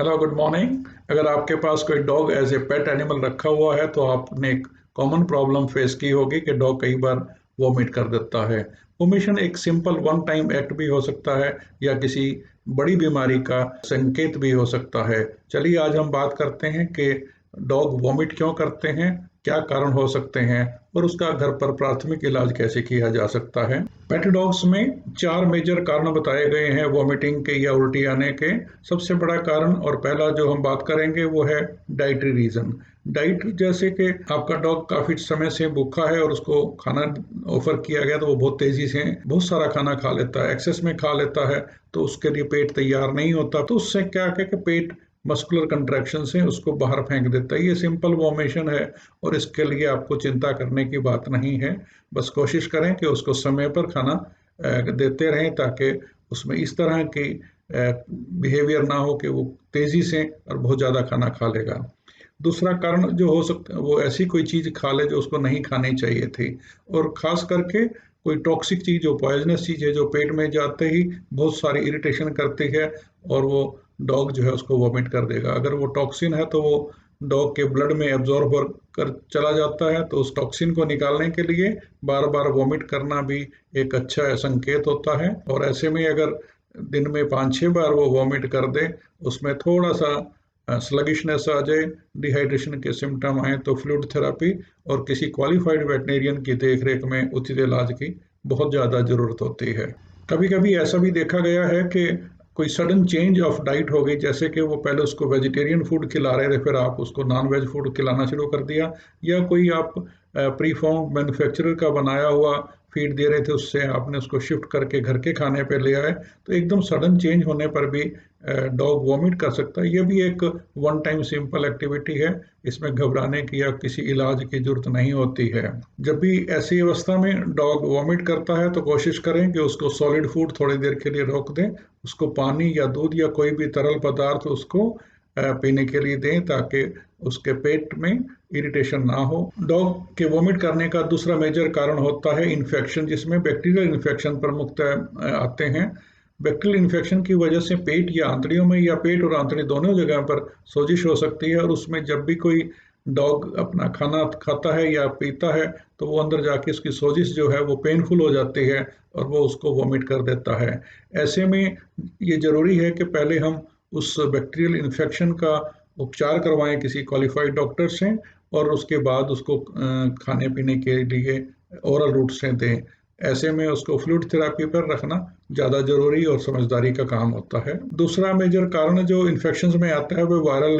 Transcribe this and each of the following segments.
Hello, good morning. अगर आपके पास कोई dog as a pet animal रखा हुआ है तो आपने एक कॉमन प्रॉब्लम फेस की होगी कि डॉग कई बार वॉमिट कर देता है। वोमिशन एक सिंपल वन टाइम एक्ट भी हो सकता है या किसी बड़ी बीमारी का संकेत भी हो सकता है। चलिए आज हम बात करते हैं कि डॉग वॉमिट क्यों करते हैं, क्या कारण हो सकते हैं और उसका घर पर प्राथमिक इलाज कैसे किया जा सकता है। पेट डॉग्स में 4 मेजर कारण बताए गए हैं वॉमिटिंग के या उल्टी आने के। सबसे बड़ा कारण और पहला जो हम बात करेंगे वो है डाइटरी रीजन। डाइट जैसे कि आपका डॉग काफी समय से भूखा है और उसको खाना ऑफर किया गया तो वो बहुत तेजी से बहुत सारा खाना खा लेता है, एक्सेस में खा लेता है, तो उसके लिए पेट तैयार नहीं होता, तो उससे क्या है कि पेट मस्कुलर कंट्रैक्शन से उसको बाहर फेंक देता है। ये सिंपल वॉमिशन है और इसके लिए आपको चिंता करने की बात नहीं है। बस कोशिश करें कि उसको समय पर खाना देते रहें ताकि उसमें इस तरह की बिहेवियर ना हो कि वो तेजी से और बहुत ज़्यादा खाना खा लेगा। दूसरा कारण जो हो सकता है वो ऐसी कोई चीज़ खा ले जो उसको नहीं खानी चाहिए थी, और ख़ास करके कोई टॉक्सिक चीज़ जो पॉइजनस चीज़ है जो पेट में जाते ही बहुत सारी इरिटेशन करती है और वो डॉग जो है उसको वॉमिट कर देगा। अगर वो टॉक्सिन है तो वो डॉग के ब्लड में एब्जॉर्ब कर चला जाता है, तो उस टॉक्सिन को निकालने के लिए बार बार वॉमिट करना भी एक अच्छा संकेत होता है। और ऐसे में अगर दिन में 5-6 बार वो वॉमिट कर दे, उसमें थोड़ा सा स्लगिशनेस आ जाए, डिहाइड्रेशन के सिम्टम आए, तो फ्लूइड थेरेपी और किसी क्वालिफाइड वेटनेरियन की देखरेख में उचित इलाज की बहुत ज़्यादा ज़रूरत होती है। कभी कभी ऐसा भी देखा गया है कि कोई सडन चेंज ऑफ डाइट हो गई, जैसे कि वो पहले उसको वेजिटेरियन फूड खिला रहे थे, फिर आप उसको नॉन वेज फूड खिलाना शुरू कर दिया, या कोई आप प्री फॉर्म मैन्युफैक्चरर का बनाया हुआ फीड दे रहे थे, उससे आपने उसको शिफ्ट करके घर के खाने पे ले आए, तो एकदम सडन चेंज होने पर भी डॉग वॉमिट कर सकता है। ये भी एक वन टाइम सिंपल एक्टिविटी है, इसमें घबराने की या किसी इलाज की जरूरत नहीं होती है। जब भी ऐसी अवस्था में डॉग वॉमिट करता है तो कोशिश करें कि उसको सॉलिड फूड थोड़ी देर के लिए रोक दें, उसको पानी या दूध या कोई भी तरल पदार्थ उसको पीने के लिए दें ताकि उसके पेट में इरिटेशन ना हो। डॉग के वॉमिट करने का दूसरा मेजर कारण होता है इन्फेक्शन, जिसमें बैक्टीरियल इन्फेक्शन प्रमुखतः आते हैं। बैक्टीरियल इन्फेक्शन की वजह से पेट या आंतड़ियों में या पेट और आंतड़ी दोनों जगह पर सोजिश हो सकती है, और उसमें जब भी कोई डॉग अपना खाना खाता है या पीता है तो वो अंदर जाके उसकी सोजिश जो है वो पेनफुल हो जाती है और वो उसको वॉमिट कर देता है। ऐसे में ये ज़रूरी है कि पहले हम उस बैक्टीरियल इन्फेक्शन का उपचार करवाएं किसी क्वालिफाइड डॉक्टर से, और उसके बाद उसको खाने पीने के लिए ओरल रूट से दें। ऐसे में उसको फ्लूइड थेरेपी पर रखना ज़्यादा ज़रूरी और समझदारी का काम होता है। दूसरा मेजर कारण जो इन्फेक्शंस में आता है वो वायरल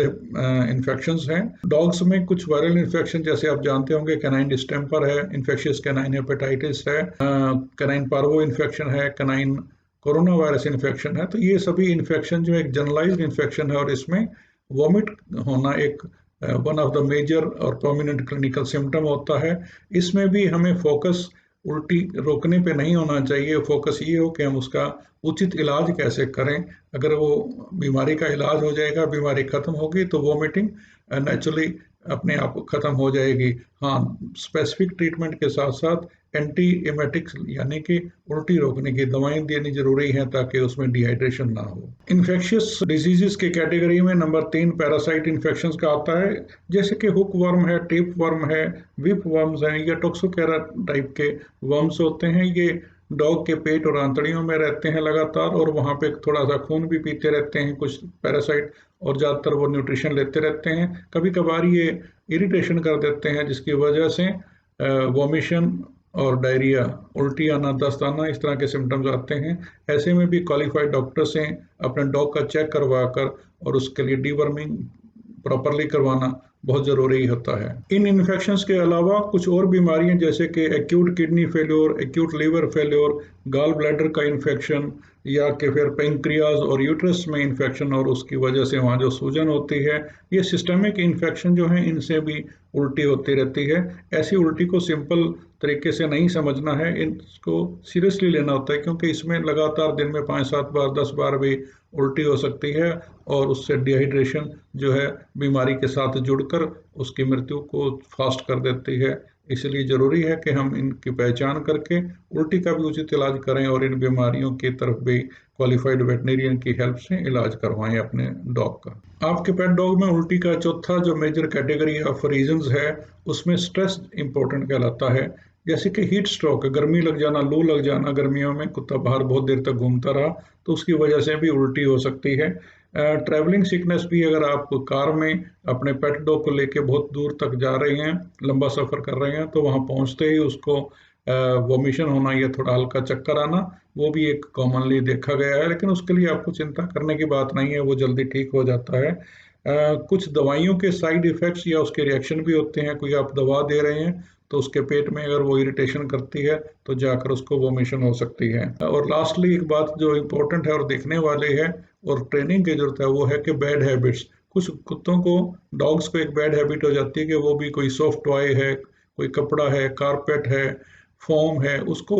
इन्फेक्शंस हैं। डॉग्स में कुछ वायरल इन्फेक्शन, जैसे आप जानते होंगे, कैनाइन डिस्टेम्पर है, इन्फेक्शियस कैनाइन हेपेटाइटिस है, कैनाइन पार्वो इन्फेक्शन है, कैनाइन कोरोना वायरस इन्फेक्शन है। तो ये सभी इन्फेक्शन जो एक जनरलाइज्ड इन्फेक्शन है और इसमें वॉमिट होना एक वन ऑफ द मेजर और प्रोमिनेंट क्लिनिकल सिम्टम होता है। इसमें भी हमें फोकस उल्टी रोकने पे नहीं होना चाहिए, फोकस ये हो कि हम उसका उचित इलाज कैसे करें। अगर वो बीमारी का इलाज हो जाएगा, बीमारी खत्म होगी, तो वॉमिटिंग नेचुरली अपने आप खत्म हो जाएगी। हाँ, स्पेसिफिक ट्रीटमेंट के साथ साथ एंटी एमेटिक्स यानी कि उल्टी रोकने की दवाएं देनी जरूरी है ताकि उसमें डिहाइड्रेशन ना हो। इन्फेक्शियस डिजीजेस की कैटेगरी में नंबर 3 पैरासाइट इन्फेक्शंस का आता है, जैसे कि हुक वर्म है, टेप वर्म है, विप वर्म्स हैं या टोक्सोकेरा टाइप के वर्म्स होते हैं। ये डॉग के पेट और आंतड़ियों में रहते हैं लगातार, और वहाँ पे थोड़ा सा खून भी पीते रहते हैं कुछ पैरासाइट, और ज़्यादातर वो न्यूट्रिशन लेते रहते हैं। कभी कभार ये इरिटेशन कर देते हैं जिसकी वजह से वॉमिशन और डायरिया, उल्टी आना, दस्त आना, इस तरह के सिम्टम्स आते हैं। ऐसे में भी क्वालिफाइड डॉक्टर से अपने डॉग का चेक करवा कर और उसके लिए डीवर्मिंग प्रॉपरली करवाना बहुत ज़रूरी होता है। इन इन्फेक्शंस के अलावा कुछ और बीमारियां, जैसे कि acute kidney failure, acute liver failure, gall bladder का इन्फेक्शन, या कि फिर पेंक्रियाज और यूट्रस में इन्फेक्शन और उसकी वजह से वहाँ जो सूजन होती है, ये सिस्टमिक इन्फेक्शन जो है इनसे भी उल्टी होती रहती है। ऐसी उल्टी को सिंपल तरीके से नहीं समझना है, इसको सीरियसली लेना होता है, क्योंकि इसमें लगातार दिन में 5-7 बार 10 बार भी उल्टी हो सकती है, और उससे डिहाइड्रेशन जो है बीमारी के साथ जुड़कर उसकी मृत्यु को फास्ट कर देती है। इसलिए ज़रूरी है कि हम इनकी पहचान करके उल्टी का भी उचित इलाज करें और इन बीमारियों की तरफ भी क्वालिफाइड वेटनेरियन की हेल्प से इलाज करवाएं अपने डॉग का। आपके पेट डॉग में उल्टी का चौथा जो मेजर कैटेगरी ऑफ रीजंस है, उसमें स्ट्रेस इंपॉर्टेंट कहलाता है। जैसे कि हीट स्ट्रोक, गर्मी लग जाना, लू लग जाना, गर्मियों में कुत्ता बाहर बहुत देर तक घूमता रहा तो उसकी वजह से भी उल्टी हो सकती है। ट्रैवलिंग सिकनेस भी, अगर आप कार में अपने पेट डॉग को लेके बहुत दूर तक जा रहे हैं, लंबा सफ़र कर रहे हैं, तो वहाँ पहुँचते ही उसको वॉमिशन होना या थोड़ा हल्का चक्कर आना, वो भी एक कॉमनली देखा गया है, लेकिन उसके लिए आपको चिंता करने की बात नहीं है, वो जल्दी ठीक हो जाता है। कुछ दवाइयों के साइड इफ़ेक्ट्स या उसके रिएक्शन भी होते हैं। कोई आप दवा दे रहे हैं तो उसके पेट में अगर वो इरिटेशन करती है तो जाकर उसको वॉमिशन हो सकती है। और लास्टली एक बात जो इम्पोर्टेंट है और देखने वाली है और ट्रेनिंग की ज़रूरत है, वो है कि बैड हैबिट्स। कुछ कुत्तों को, डॉग्स को एक बैड हैबिट हो जाती है कि वो भी कोई सॉफ्ट टॉय है, कोई कपड़ा है, कारपेट है, फोम है, उसको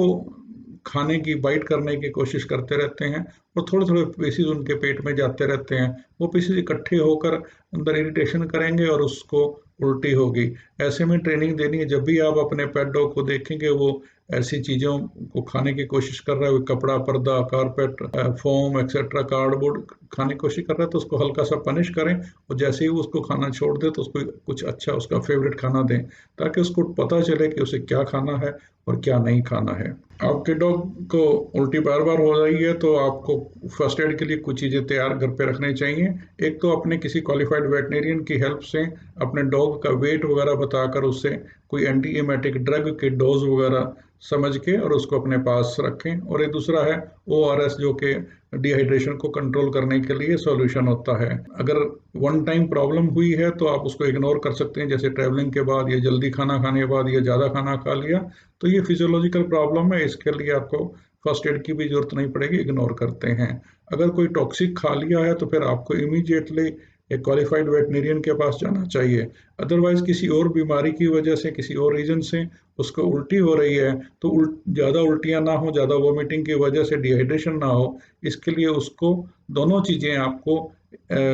खाने की, बाइट करने की कोशिश करते रहते हैं और थोड़े-थोड़े पीसेस उनके पेट में जाते रहते हैं। वो पीसेस इकट्ठे होकर अंदर इरिटेशन करेंगे और उसको उल्टी होगी। ऐसे में ट्रेनिंग देनी है, जब भी आप अपने पेट डॉग को देखेंगे वो ऐसी चीज़ों को खाने की कोशिश कर रहा है, कपड़ा, पर्दा, कारपेट, फोम एक्सेट्रा, कार्डबोर्ड खाने की कोशिश कर रहा है, तो उसको हल्का-सा पनिश करें और जैसे ही वो उसको खाना छोड़ दे तो उसको कुछ अच्छा उसका फ़ेवरेट खाना दें, ताकि उसको पता चले कि उसे क्या खाना है और क्या नहीं खाना है। आपके डॉग को उल्टी बार-बार हो रही है तो आपको फर्स्ट एड के लिए कुछ चीज़ें तैयार घर पे रखनी चाहिए। एक तो अपने किसी क्वालिफाइड वेटनेरियन की हेल्प से अपने डॉग का वेट वगैरह बताकर उससे कोई एंटी एमेटिक ड्रग के डोज वगैरह समझ के और उसको अपने पास रखें। और एक दूसरा है ओआरएस, जो कि डिहाइड्रेशन को कंट्रोल करने के लिए सॉल्यूशन होता है। अगर वन टाइम प्रॉब्लम हुई है तो आप उसको इग्नोर कर सकते हैं, जैसे ट्रैवलिंग के बाद या जल्दी खाना खाने के बाद या ज़्यादा खाना खा लिया, तो ये फिजियोलॉजिकल प्रॉब्लम है, इसके लिए आपको फर्स्ट एड की भी जरूरत नहीं पड़ेगी, इग्नोर करते हैं। अगर कोई टॉक्सिक खा लिया है तो फिर आपको इमीडिएटली एक क्वालिफाइड वेटनेरियन के पास जाना चाहिए। अदरवाइज किसी और बीमारी की वजह से, किसी और रीजन से उसको उल्टी हो रही है तो ज़्यादा उल्टियाँ ना हो, ज़्यादा वोमिटिंग की वजह से डिहाइड्रेशन ना हो, इसके लिए उसको दोनों चीज़ें आपको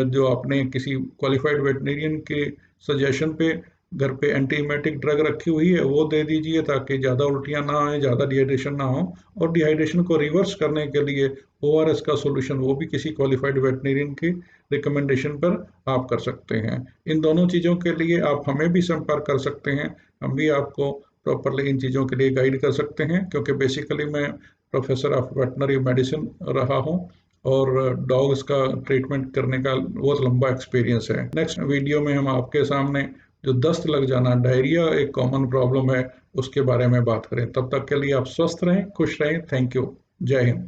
जो आपने किसी क्वालिफाइड वेटनेरियन के सजेशन पे घर पे एंटीबायोटिक ड्रग रखी हुई है वो दे दीजिए, ताकि ज़्यादा उल्टियाँ ना आए, ज़्यादा डिहाइड्रेशन ना हो। और डिहाइड्रेशन को रिवर्स करने के लिए ओआरएस का सॉल्यूशन, वो भी किसी क्वालिफाइड वेटनेरियन की रिकमेंडेशन पर आप कर सकते हैं। इन दोनों चीज़ों के लिए आप हमें भी संपर्क कर सकते हैं, हम भी आपको प्रॉपरली इन चीज़ों के लिए गाइड कर सकते हैं, क्योंकि बेसिकली मैं प्रोफेसर ऑफ वेटनरी मेडिसिन रहा हूँ और डॉग्स का ट्रीटमेंट करने का बहुत लंबा एक्सपीरियंस है। नेक्स्ट वीडियो में हम आपके सामने जो दस्त लग जाना, डायरिया एक कॉमन प्रॉब्लम है, उसके बारे में बात करें। तब तक के लिए आप स्वस्थ रहें, खुश रहें। Thank you. जय हिंद।